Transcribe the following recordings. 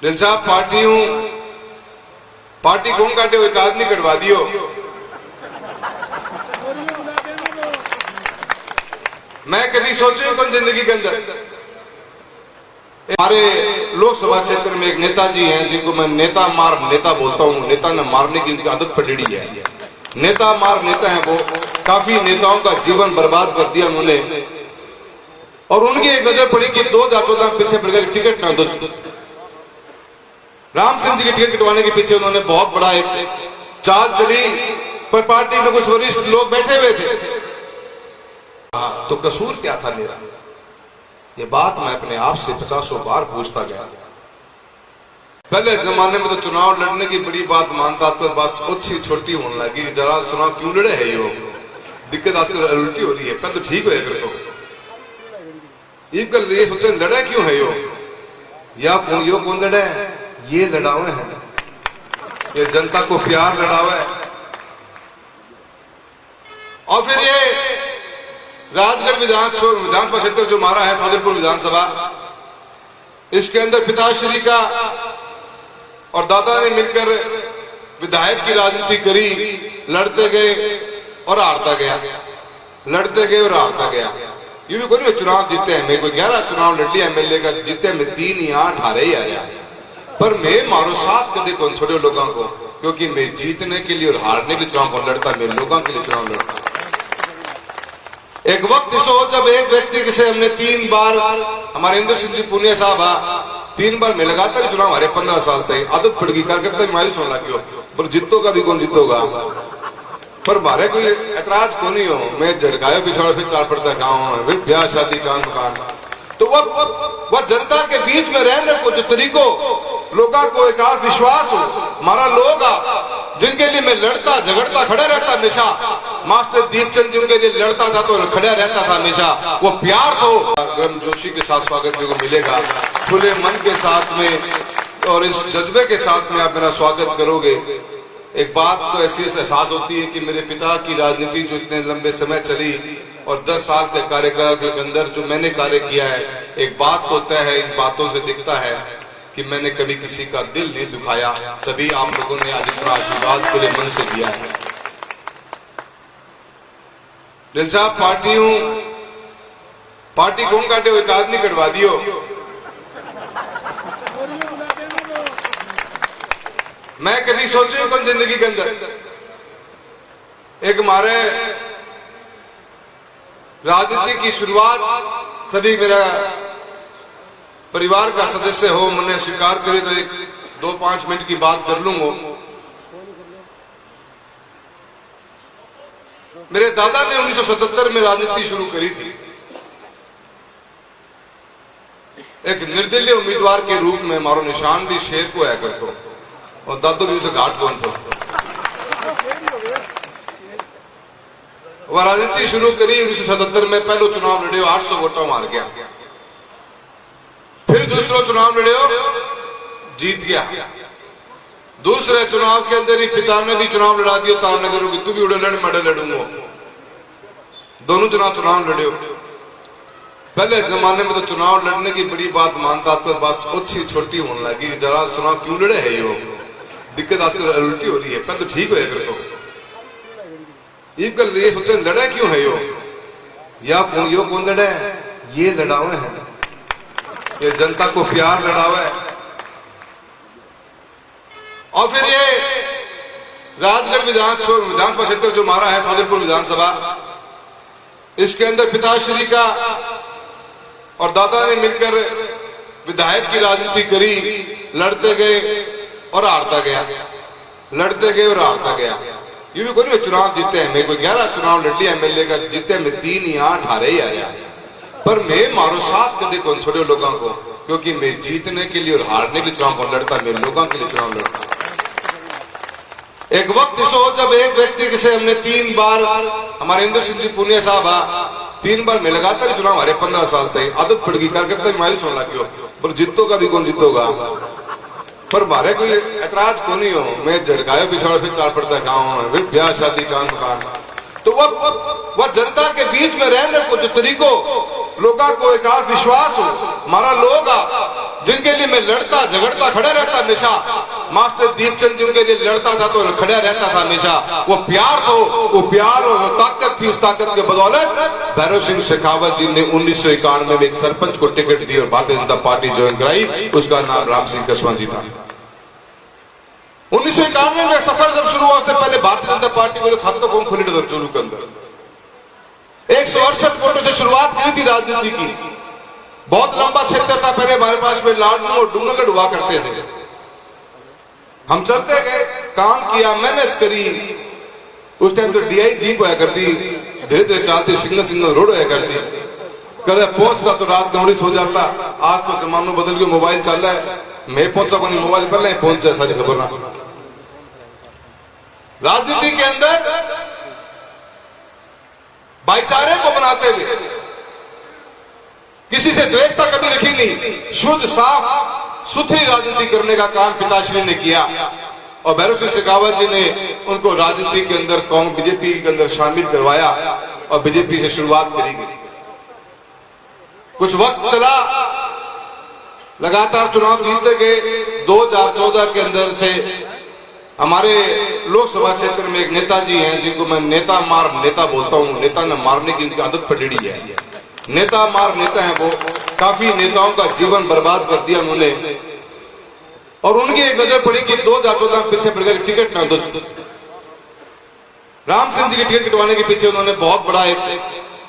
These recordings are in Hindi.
दिल साहब पार्टी हूं, पार्टी कौन काटे हुए एक आदमी कटवा दियो। मैं कभी सोचे कौन जिंदगी के अंदर हमारे लोकसभा क्षेत्र में एक नेताजी हैं जिनको मैं नेता बोलता हूं। नेता ने मारने की उनकी आदत पड़ी है। नेता है वो। काफी नेताओं का जीवन बर्बाद कर दिया उन्होंने। और उनकी एक नजर पड़ी कि 2014 में पीछे पड़ गया टिकट ना दो। राम सिंह जी की टिकट कटवाने के पीछे उन्होंने बहुत बड़ा एक चाल चली, पर पार्टी में कुछ वरिष्ठ लोग बैठे हुए थे। तो कसूर क्या था मेरा? ये बात मैं अपने आप से 50 बार पूछता गया। पहले जमाने में तो चुनाव लड़ने की बड़ी बात मानता था, बात अच्छी छोटी होने लगी। जरा चुनाव क्यों लड़े है? यो दिक्कत आजकल उल्टी हो रही है। पहले तो ठीक होगा तो ये सोचे लड़े क्यों है यो, या यो कौन लड़े? ये लड़ावे हैं, ये जनता को प्यार लड़ावे। और फिर ये राजगढ़ विधानसभा क्षेत्र जो मारा है, सादुलपुर विधानसभा, इसके अंदर पिताश्री का और दादा ने मिलकर विधायक की राजनीति करी। लड़ते गए और हारता गया, लड़ते गए और हारता गया। ये भी कोई नहीं चुनाव जीते हैं। मैं कोई 11 चुनाव लड़ लिया एमएलए का, जीते में 3 या 8 हारे ही आया। पर मैं मारो साथ कदे कौन छोड़े लोगों को, क्योंकि मैं जीतने के लिए और हारने के चुनाव को लड़ता, मैं लोगों के लिए चुनाव लड़ता। एक वक्त सोच जब एक व्यक्ति से हमने 3 बार, हमारे इंद्र सिंह जी पुनिया साहब 3 बार में लगातार चुनाव हारे 15 साल से। आदत पड़ गई, कार्यकर्ता मायूस होने लगी हो, पर जीतोगा भी कौन जीतोगा। पर मारे कोई ऐतराज को नहीं हो। मैं झड़कायो पिछड़ फिर चाल पड़ता गाँव है, ब्याह शादी कान मकान। तो वह जनता के बीच में रहने को जो तरीको लोगों को एक विश्वास हो, हमारा लोग जिनके लिए मैं लड़ता झगड़ता खड़ा रहता हमेशा। मास्टर दीपचंद जी उनके लिए लड़ता था तो खड़ा रहता था हमेशा। वो प्यार तो गर्म जोशी के साथ स्वागत को मिलेगा, खुले मन के साथ में और इस जज्बे के साथ में आप मेरा स्वागत करोगे। एक बात तो ऐसी एहसास होती है कि मेरे पिता की राजनीति जो इतने लंबे समय चली और 10 साल के कार्यकाल के अंदर जो मैंने कार्य किया है, एक बात तो तय है, इन बातों से दिखता है कि मैंने कभी किसी का दिल नहीं दुखाया। तभी आप लोगों ने आज इतना आशीर्वाद खुले मन से दिया है। दिल साहब पार्टी हूं, पार्टी कौन काटे हुए एक आदमी कटवा दियो। मैं कभी सोचे कौन जिंदगी के अंदर एक हमारे राजनीति की शुरुआत सभी मेरा परिवार का सदस्य हो, मैंने स्वीकार करी तो एक 2-5 मिनट की बात कर लूंगा। मेरे दादा ने 1977 में राजनीति शुरू करी थी, एक निर्दलीय उम्मीदवार के रूप में। हमारा निशान भी शेर को है करतो और दादू भी उसे घाट कौन था। वह राजनीति शुरू करी 1977 में। पहले चुनाव लड़े 800 वोटों मार गया। फिर दूसरा चुनाव लड़े जीत गया। दूसरे चुनाव के अंदर ही पिता ने भी चुनाव लड़ा दिया तारानगर की, तू भी उड़े लड़ मैं लड़ूंगा। दोनों चुनाव लड़े। पहले जमाने में तो चुनाव लड़ने की बड़ी बात मानता था, बात अच्छी छोटी होने लगी। जरा चुनाव क्यों लड़े है? यो दिक्कत आजकल उल्टी हो रही है। पहले तो ठीक होगा तो ये सोचे लड़े क्यों है यो, या यो कौन लड़े? ये लड़ावे हैं, ये जनता को प्यार लड़ावे। और फिर ये राजगढ़ विधानसभा क्षेत्र जो मारा है, सादुलपुर विधानसभा, इसके अंदर पिताश्री का और दादा ने मिलकर विधायक की राजनीति करी। लड़ते गए और हारता गया, लड़ते गए और हारता गया। ये भी कोई नहीं चुनाव जीते हैं। मैं कोई 11 चुनाव लड़ लिया एमएलए का, जीते में 3 या 8 हारे ही आया। पर मैं मारो साथ कदे कौन छोड़े लोगों को, क्योंकि मैं जीतने के लिए और हारने के चुनाव को लड़ता, मैं लोगों के लिए चुनाव लड़ता। एक वक्त सोच जब एक व्यक्ति से हमने 3 बार, हमारे इंद्र सिंह जी पुनिया साहब 3 बार में लगातार चुनाव हारे 15 साल से। आदत पड़ गई, कार्यकर्ता मायूस होने लगी हो, पर जीतोगा भी कौन जीतोगा। पर मारे कोई ऐतराज को नहीं हो। मैं झड़कायो पिछड़ फिर चाल पड़ता गाँव है, ब्याह शादी कान मकान। तो वह जनता के बीच में रहने को जो तरीको लोगों को एक विश्वास हो, हमारा लोग जिनके लिए मैं लड़ता झगड़ता खड़ा रहता हमेशा, मास्टर दीपचंद जी उनके लिए लड़ता था तो खड़ा रहता था हमेशा। वो प्यार तो वो प्यार और वो ताकत थी, उस ताकत के बदौलत भैरव सिंह शेखावत जी ने 1991 में एक सरपंच को टिकट दी और भारतीय जनता पार्टी ज्वाइन कराई। उसका नाम राम सिंह कसवा जी था। 1991 में सफर जब शुरू हुआ, उससे पहले भारतीय जनता पार्टी को खातों को खुली नजर चूरू के अंदर 168 वोटों से शुरुआत की थी राजनीति की। बहुत लंबा क्षेत्र था पहले हमारे पास में, लाडनू और डूंगरगढ़ हुआ करते थे। हम चलते गए, काम किया, मेहनत करी। उस टाइम तो डीआई जीप होया करती, धीरे धीरे चलती, सिंगल सिंगल रोड होया करती। कभी पहुंचता तो रात नौड़ी सो जाता। आज तो जमाना बदल के मोबाइल चल रहा है, मैं पहुंचा को नहीं, मोबाइल पहले ही पहुंच जाए, सारी खबर ना। राजनीति के अंदर भाईचारे को बनाते हुए किसी से द्वेषता कभी रखी नहीं, शुद्ध साफ सुथरी राजनीति करने का काम पिताश्री ने किया। और भैरव सिंह शेखावत जी ने उनको राजनीति के अंदर कांग्रेस बीजेपी के अंदर शामिल करवाया और बीजेपी से शुरुआत करी गई। कुछ वक्त चला, लगातार चुनाव जीतते गए। 2014 के अंदर से हमारे लोकसभा क्षेत्र में एक नेताजी हैं जिनको मैं नेता मार नेता बोलता हूं। नेता न मारने की उनकी आदत पड़ी है, नेता मार नेता है वो। काफी नेताओं का जीवन बर्बाद कर दिया उन्होंने। और उनकी एक नजर पड़ी कि 2014 में पीछे पड़ गया टिकट ना दो। राम सिंह जी की टिकट कटवाने के पीछे उन्होंने बहुत बड़ा एक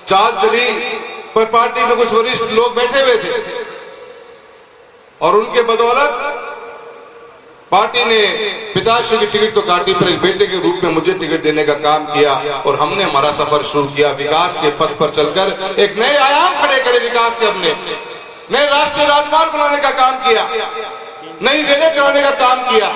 चाल चली, पर पार्टी में कुछ वरिष्ठ लोग बैठे हुए थे और उनके बदौलत पार्टी ने पिताश्री की टिकट तो काटी, पर एक बेटे के रूप में मुझे टिकट देने का काम किया और हमने हमारा सफर शुरू किया। विकास के पथ पर चलकर एक नए आयाम खड़े करे विकास के, अपने नए राष्ट्रीय राजमार्ग बनाने का काम किया, नई रेलें चढ़ाने का काम किया।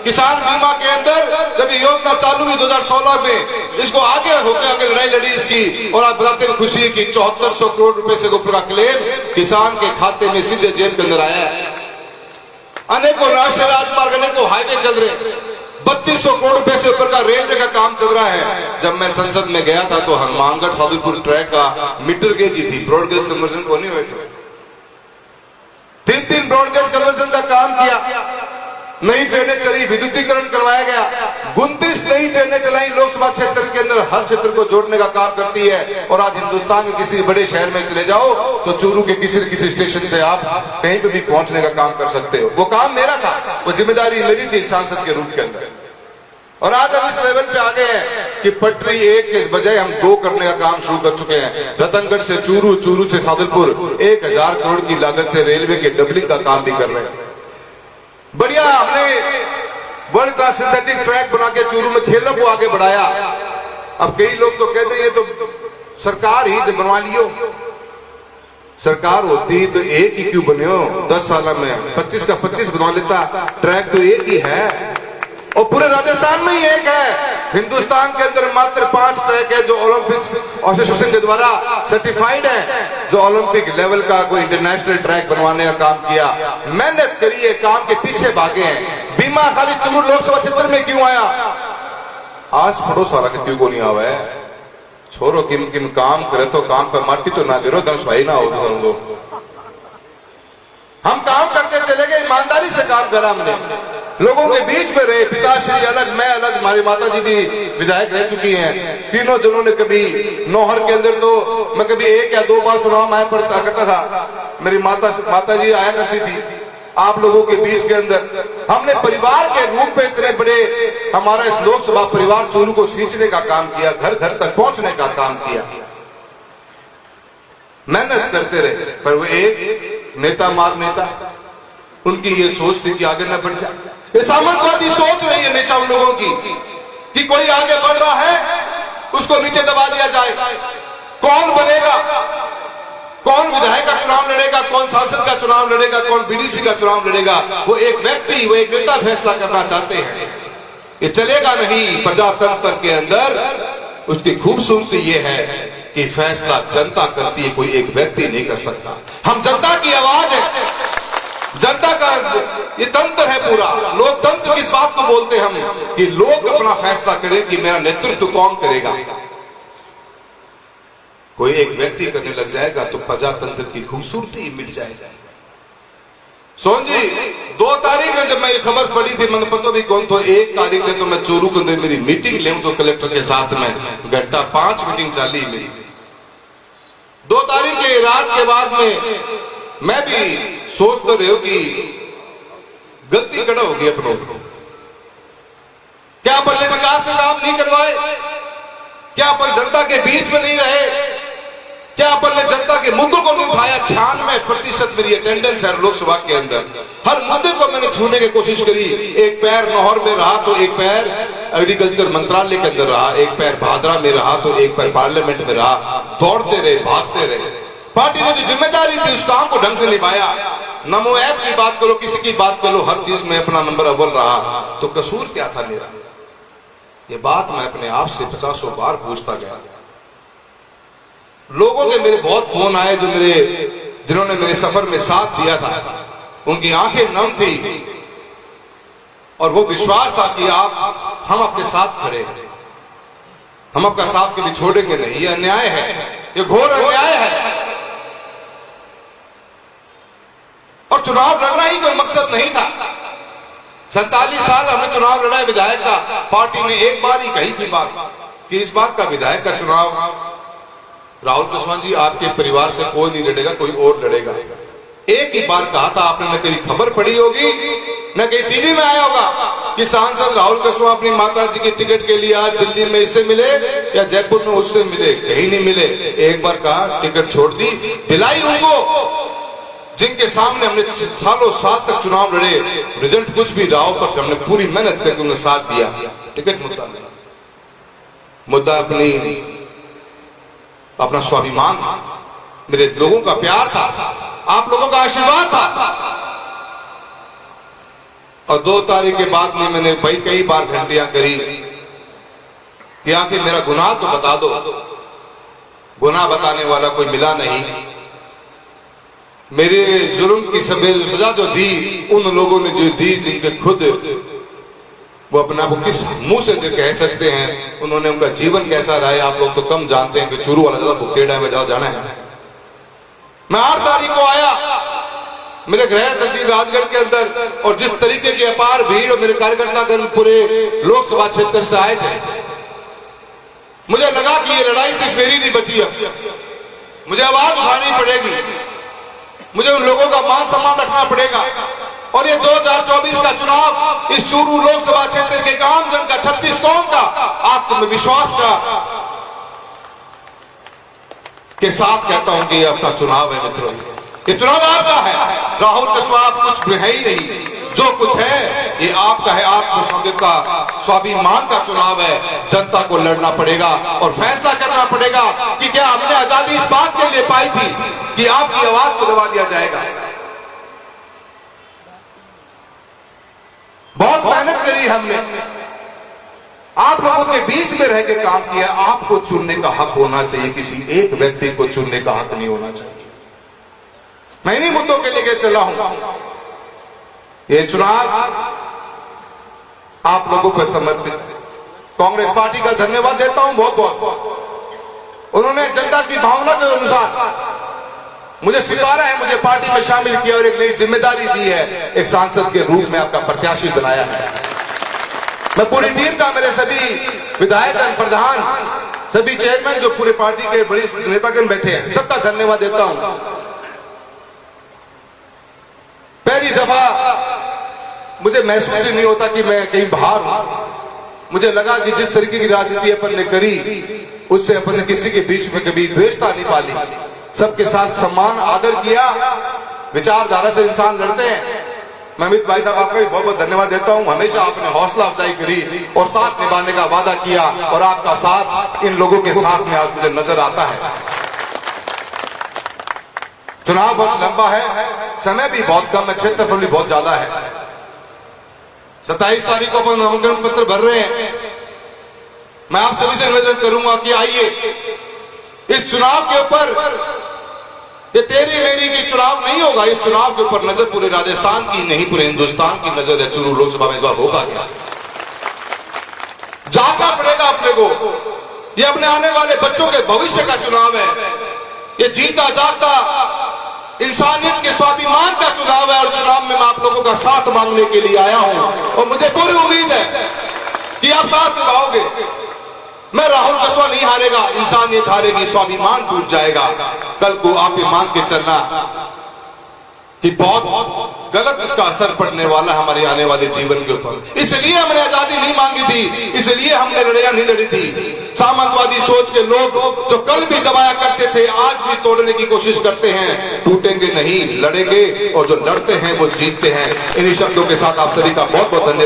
किसान बीमा के अंदर जब ये योजना चालू हुई 2016 में, इसको आगे होकर आगे लड़ाई लड़ी इसकी। और आप बताते हैं खुशी की 7400 करोड़ रुपए से ऊपर का क्लेम किसान के खाते में सीधे जेब के अंदर आया है। अनेकों राष्ट्रीय राजमार्ग, अनेकों हाईवे चल रहे, 3200 करोड़ रुपए से ऊपर का रेलवे का काम चल रहा है। जब मैं संसद में गया था तो हनुमानगढ़ सादुलपुर ट्रैक का मीटर गेज ही थी, ब्रॉडगेज कन्वर्जन को नहीं हुए थे। 3 ब्रॉडगेज कन्वर्जन का काम किया, नई ट्रेनें चली, विद्युतीकरण करवाया गया। 29 नई ट्रेनें चलाई लोकसभा क्षेत्र के अंदर, हर क्षेत्र को जोड़ने का काम करती है। और आज हिंदुस्तान के किसी बड़े शहर में चले जाओ तो चूरू के किसी न किसी स्टेशन से आप कहीं पे भी पहुंचने का काम कर सकते हो। वो काम मेरा था, वो जिम्मेदारी मेरी थी सांसद के रूप के अंदर। और आज हम इस लेवल पे आ गए हैं कि पटरी 1 के बजाय हम 2 करने का काम शुरू कर चुके हैं। रतनगढ़ से चूरू, चूरू से सादुलपुर 1000 करोड़ की लागत से रेलवे के डबलिंग का काम भी कर रहे हैं। बढ़िया, हमने वर्ल्ड क्लास सिंथेटिक ट्रैक बना के चूरू में खेलों को आगे बढ़ाया। अब कई लोग तो कहते हैं ये तो सरकार ही तो बनवा लियो, सरकार होती तो एक ही क्यों बने हो, 10 साल में 25 का 25 बनवा लेता। ट्रैक तो एक ही है और पूरे राजस्थान में ही एक है। हिंदुस्तान के अंदर मात्र 5 ट्रैक है जो ओलंपिक्स एसोसिएशन के द्वारा सर्टिफाइड है, जो ओलंपिक लेवल का कोई इंटरनेशनल ट्रैक बनवाने का काम किया। मेहनत करिए, काम के पीछे भागे हैं। बीमा खाली चूरू लोकसभा क्षेत्र में क्यों आया, आस पड़ोस वाला क्यों को नहीं आवा है। छोरो किम किम काम करे तो काम पर माटी तो ना गिरो, दर्शाई ना हो तो हम काम करते चले गए, ईमानदारी से काम करा हमने, लोगों के बीच में रहे। पिताश्री अलग, मैं अलग, हमारी माता जी भी विधायक रह चुकी हैं। तीनों जनों ने कभी नौहर के अंदर तो मैं कभी 1 या 2 बार चुनाव में पड़ता करता था। मेरी माता जी आया करती थी आप लोगों के बीच के अंदर। हमने परिवार के रूप में इतने बड़े हमारा इस लोकसभा परिवार चूरू को सींचने का काम किया, घर घर तक पहुंचने का काम किया, मेहनत करते रहे। पर वो एक नेता मार नेता, उनकी ये सोच थी कि आगे न बढ़ जाए। ये सामंतवादी सोच रही है हमेशा उन लोगों की कि कोई आगे बढ़ रहा है उसको नीचे दबा दिया जाए। कौन बनेगा, कौन विधायक का चुनाव लड़ेगा, कौन सांसद का चुनाव लड़ेगा, कौन बीडीसी का चुनाव लड़ेगा, वो एक व्यक्ति, वो एक नेता फैसला करना चाहते हैं। ये चलेगा नहीं। प्रजातंत्र के अंदर उसकी खूबसूरती ये है कि फैसला जनता करती है, कोई एक व्यक्ति नहीं कर सकता। हम जनता की आवाज है, जनता का ये तंत्र है पूरा। लोकतंत्र किस बात को बोलते हम कि लोग अपना फैसला करें कि मेरा नेतृत्व कौन करेगा। कोई एक व्यक्ति करने लग जाएगा तो प्रजातंत्र की खूबसूरती मिट जाएगी। सोन जी 2 तारीख में जब मैं ये खबर पड़ी थी, मैंने पता भी कौन तो 1 तारीख में तो मैं चोरू के अंदर मेरी मीटिंग ले तो कलेक्टर के साथ में 5 मीटिंग चाली मेरी। 2 तारीख के रात के बाद में मैं भी सोच तो रहे हो कि गलती कड़ा होगी अपनों। क्या अपन ने विकास से काम नहीं करवाए? क्या अपन जनता के बीच में नहीं रहे? क्या अपन ने जनता के मुद्दों को नहीं उठाया? 96% मेरी अटेंडेंस है लोकसभा के अंदर। हर मुद्दे को मैंने छूने की कोशिश करी। एक पैर लाहौर में रहा तो एक पैर एग्रीकल्चर मंत्रालय के अंदर रहा, एक पैर भादरा में रहा तो एक पैर पार्लियामेंट में रहा। दौड़ते रहे, भागते रहे। पार्टी ने जो जिम्मेदारी थी उस काम को ढंग से निभाया। नमो ऐप की बात करो, किसी की बात करो, हर चीज में अपना नंबर अव्वल रहा। तो कसूर क्या था मेरा? ये बात मैं अपने आप से 50 बार पूछता गया। लोगों के मेरे बहुत फोन आए जिन्होंने मेरे सफर में साथ दिया था। उनकी आंखें नम थी और वो विश्वास था कि हम अपने साथ खड़े हैं, हम आपका साथ कभी छोड़ेंगे नहीं। ये अन्याय है, ये घोर अन्याय है। और चुनाव लड़ना ही कोई मकसद नहीं था। 47 साल हमने चुनाव लड़ा है विधायक का। पार्टी ने एक बार ही कही थी बात कि इस बार का विधायक का चुनाव राहुल पासवान जी आपके परिवार से कोई नहीं लड़ेगा, कोई और लड़ेगा। एक ही बार कहा था। आपने न कहीं खबर पड़ी होगी न कहीं टीवी में आया होगा कि सांसद राहुल पासवान अपनी माता जी की टिकट के लिए आज दिल्ली में इससे मिले या जयपुर में उससे मिले, कहीं नहीं मिले। एक बार कहा, टिकट छोड़ दी, दिलाई उनको जिनके सामने हमने सालों साल तक चुनाव लड़े। रिजल्ट कुछ भी रहा हो पर हमने पूरी मेहनत करके उन्हें साथ दिया। टिकट मुद्दा नहीं, मुद्दा अपना स्वाभिमान था, मेरे लोगों का प्यार था, आप लोगों का आशीर्वाद था। और 2 तारीख के बाद में मैंने भाई कई बार घंटियां करी कि आखिर मेरा गुनाह तो बता दो। गुनाह बताने वाला कोई मिला नहीं। मेरे जुर्म की सजा जो दी उन लोगों ने जो दी जिनके खुद वो अपना वो किस मुंह से कह सकते हैं। उन्होंने उनका जीवन कैसा रहा है आप लोग तो कम जानते हैं कि चूरू वाला ज्यादा भुखेड़ा है, जाओ जाना है। मैं 8 तारीख को आया मेरे गृह तहसील राजगढ़ के अंदर और जिस तरीके की अपार भीड़ और मेरे कार्यकर्ता पूरे लोकसभा क्षेत्र से आए थे, मुझे लगा कि ये लड़ाई सिर्फ मेरी नहीं बची। अब मुझे आवाज उठानी पड़ेगी, मुझे उन लोगों का मान सम्मान रखना पड़ेगा। और ये 2024 का चुनाव इस चूरू लोकसभा क्षेत्र के आम जन का, 36 कौम का आत्मविश्वास का के साथ कहता हूं कि ये अपना चुनाव है मित्रों। ये चुनाव आपका है। राहुल पासवान कुछ भी है ही नहीं, जो कुछ है ये आपका है। आत्मसंदेह का, स्वाभिमान का चुनाव है। जनता को लड़ना पड़ेगा और फैसला करना पड़ेगा कि क्या हमने आजादी इस बात के लिए पाई थी कि आपकी आवाज को दबा दिया जाएगा। बहुत मेहनत करी हमने, आप लोगों के बीच में रह के काम किया। आपको चुनने का हक होना चाहिए, किसी एक व्यक्ति को चुनने का हक नहीं होना चाहिए। मैं इन्हीं मुद्दों के लेके चला हूं। ये चुनाव आप लोगों पर समर्पित है। कांग्रेस पार्टी का धन्यवाद देता हूं बहुत बहुत। उन्होंने जनता की भावना के अनुसार मुझे स्वीकारा है, मुझे पार्टी में शामिल किया और एक नई जिम्मेदारी दी है। एक सांसद के रूप में आपका प्रत्याशी बनाया है। मैं पूरी टीम का, मेरे सभी विधायक, प्रधान, सभी चेयरमैन जो पूरे पार्टी के वरिष्ठ नेतागण बैठे हैं, सबका धन्यवाद देता हूं। पहली दफा मुझे महसूस ही नहीं होता कि मैं कहीं बाहर हूं। मुझे लगा कि जिस तरीके की राजनीति अपन ने करी उससे अपन ने किसी के बीच में कभी द्वेषता नहीं पाली। सबके साथ सम्मान आदर किया। विचारधारा से इंसान लड़ते हैं। मैं अमित भाई साहब आपका भी बहुत बहुत धन्यवाद देता हूं। हमेशा आपने हौसला अफजाई करी और साथ निभाने का वादा किया और आपका साथ इन लोगों के साथ में आज मुझे नजर आता है। चुनाव बहुत लंबा है, समय भी बहुत कम है, क्षेत्रफल भी बहुत ज्यादा है। 27 तारीख को अपन नामांकन पत्र भर रहे हैं। मैं आप सभी से निवेदन करूंगा कि आइए, इस चुनाव के ऊपर ये तेरी मेरी की चुनाव नहीं होगा। इस चुनाव के ऊपर नजर पूरे राजस्थान की नहीं, पूरे हिंदुस्तान की नजर है। चूरू लोकसभा में इस बार होगा क्या? जागना पड़ेगा अपने को। ये अपने आने वाले बच्चों के भविष्य का चुनाव है। ये जीता जागता इंसानियत के स्वाभिमान का चुनाव है और चुनाव में मैं आप लोगों का साथ मांगने के लिए आया हूं और मुझे पूरी उम्मीद है कि आप साथ निभाओगे। मैं राहुल कस्वा नहीं हारेगा, इंसानियत हारेगी, स्वाभिमान टूट जाएगा। कल को आप ये मांग के चलना कि बहुत गलत इसका असर पड़ने वाला है हमारे आने वाले जीवन के ऊपर। इसलिए हमने आजादी नहीं मांगी थी, इसलिए हमने लड़ाइयां नहीं लड़ी थी। सामंतवादी सोच के लोग जो कल भी दबाया करते थे आज भी तोड़ने की कोशिश करते हैं। टूटेंगे नहीं, लड़ेंगे और जो लड़ते हैं वो जीतते हैं। इन्हीं शब्दों के साथ आप सभी का बहुत बहुत धन्यवाद।